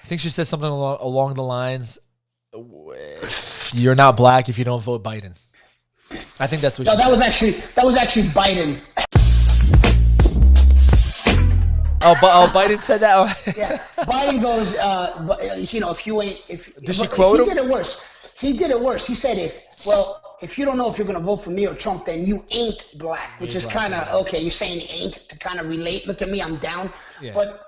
I think she said something along the lines, "You're not black if you don't vote Biden." I think that's what. No, she that said. was actually Biden. Oh, Biden said that. Yeah, Biden goes, if you ain't, Did she quote him? He did it worse. He said, if you don't know if you're going to vote for me or Trump, then you ain't black, which is kind of, okay, you're saying ain't to kind of relate. Look at me, I'm down. Yeah. But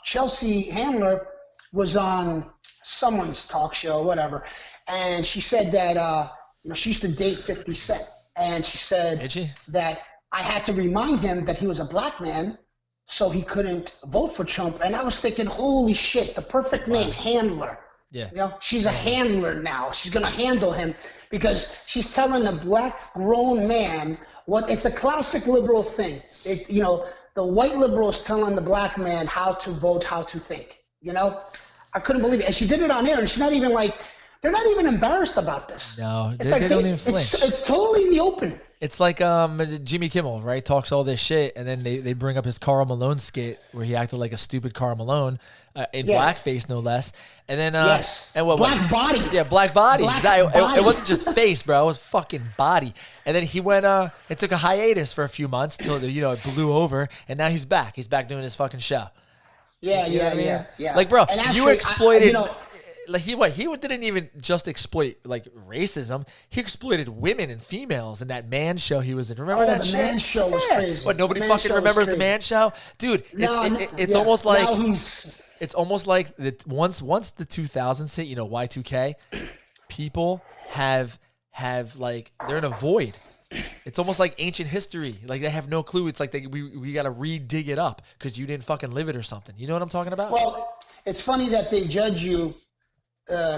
Chelsea Handler was on someone's talk show, whatever, and she said that, she used to date 50 Cent. And she said that I had to remind him that he was a black man, so he couldn't vote for Trump. And I was thinking, holy shit, the perfect name, Handler. Yeah. She's a handler now. She's going to handle him because she's telling a black grown man it's a classic liberal thing. The white liberal is telling the black man how to vote, how to think. I couldn't believe it. And she did it on air, and she's not even they're not even embarrassed about this. No, they don't even flinch. It's totally in the open. It's like Jimmy Kimmel, right? Talks all this shit, and then they bring up his Karl Malone skit where he acted like a stupid Karl Malone in blackface, no less. And then and black body. Yeah, black body. Exactly. It wasn't just face, bro. It was fucking body. And then he went. It took a hiatus for a few months till it blew over, and now he's back. He's back doing his fucking show. Yeah. Like, bro, and actually, you exploited. Like he didn't even just exploit like racism. He exploited women and females in that Man Show he was in. Remember that shit? The Man Show was crazy. But nobody fucking remembers the Man Show, dude. It's almost like it's almost like that. Once the 2000s hit, Y2K, people have like they're in a void. It's almost like ancient history. Like they have no clue. It's like we got to re-dig it up because you didn't fucking live it or something. You know what I'm talking about? Well, it's funny that they judge you.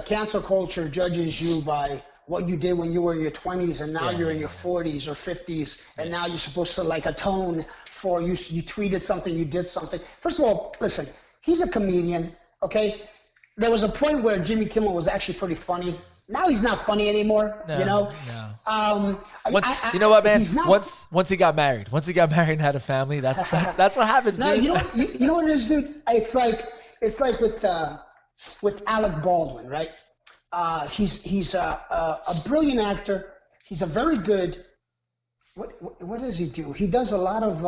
Cancel culture judges you by what you did when you were in your 20s, and now you're in your 40s or 50s, and now you're supposed to atone for you tweeted something, you did something. First of all, listen, he's a comedian, okay? There was a point where Jimmy Kimmel was actually pretty funny. Now he's not funny anymore, No. You know what, man? Once he got married and had a family, that's what happens, dude. No, you know what it is, dude? It's like with Alec Baldwin, right? He's a brilliant actor. He's a very good. What does he do? He does a lot of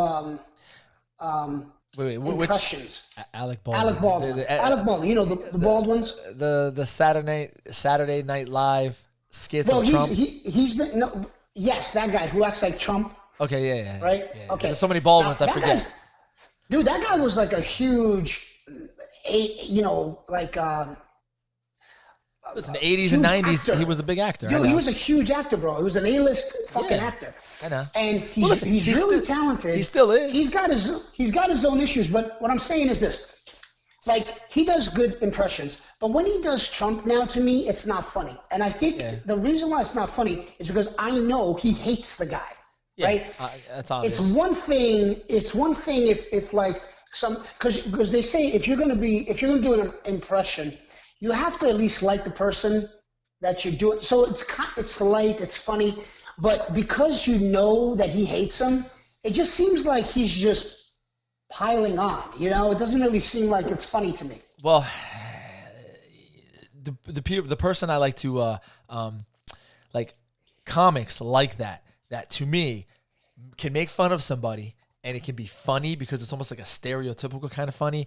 impressions. Alec Baldwin. Alec Baldwin. Alec Baldwin. You know the Baldwins. The Saturday Night Live skits of Trump. He's been yes, that guy who acts like Trump. Okay, yeah. Right. Yeah. Okay. There's so many Baldwins, I forget. Dude, that guy was like a huge. Listen, the 80s and 90s, actor. He was a big actor. Dude, he was a huge actor, bro. He was an A-list fucking actor. I know. And he's really talented. He still is. He's got his own issues, but what I'm saying is this. Like, he does good impressions, but when he does Trump now, to me, it's not funny. And I think the reason why it's not funny is because I know he hates the guy, right? That's obvious. It's one thing if like, because they say if you're gonna do an impression, you have to at least like the person that you're doing. So it's light, it's funny, but because you know that he hates him, it just seems like he's just piling on. It doesn't really seem like it's funny to me. Well, the person I like to like comics like that to me can make fun of somebody. And it can be funny because it's almost like a stereotypical kind of funny.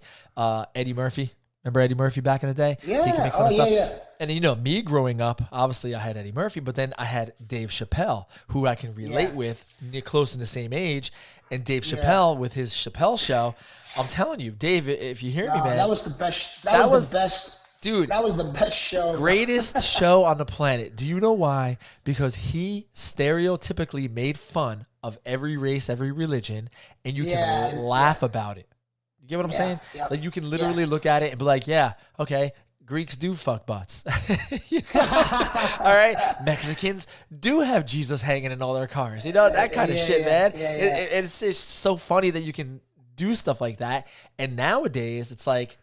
Eddie Murphy. Remember Eddie Murphy back in the day? Yeah. He can make fun of stuff. Yeah. And me growing up, obviously I had Eddie Murphy, but then I had Dave Chappelle, who I can relate with, close in the same age. And Dave Chappelle with his Chappelle Show. I'm telling you, Dave, if you hear me, man. That was the best. That was the best. Dude. That was the best show. Greatest show on the planet. Do you know why? Because he stereotypically made fun of every race, every religion, and you can laugh about it. You get what I'm saying? Yeah. Like you can literally look at it and be like, yeah, okay, Greeks do fuck butts. All right? Mexicans do have Jesus hanging in all their cars. That kind of shit, man. It's just so funny that you can do stuff like that. And nowadays, it's like,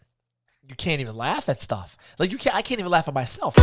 you can't even laugh at stuff. Like I can't even laugh at myself.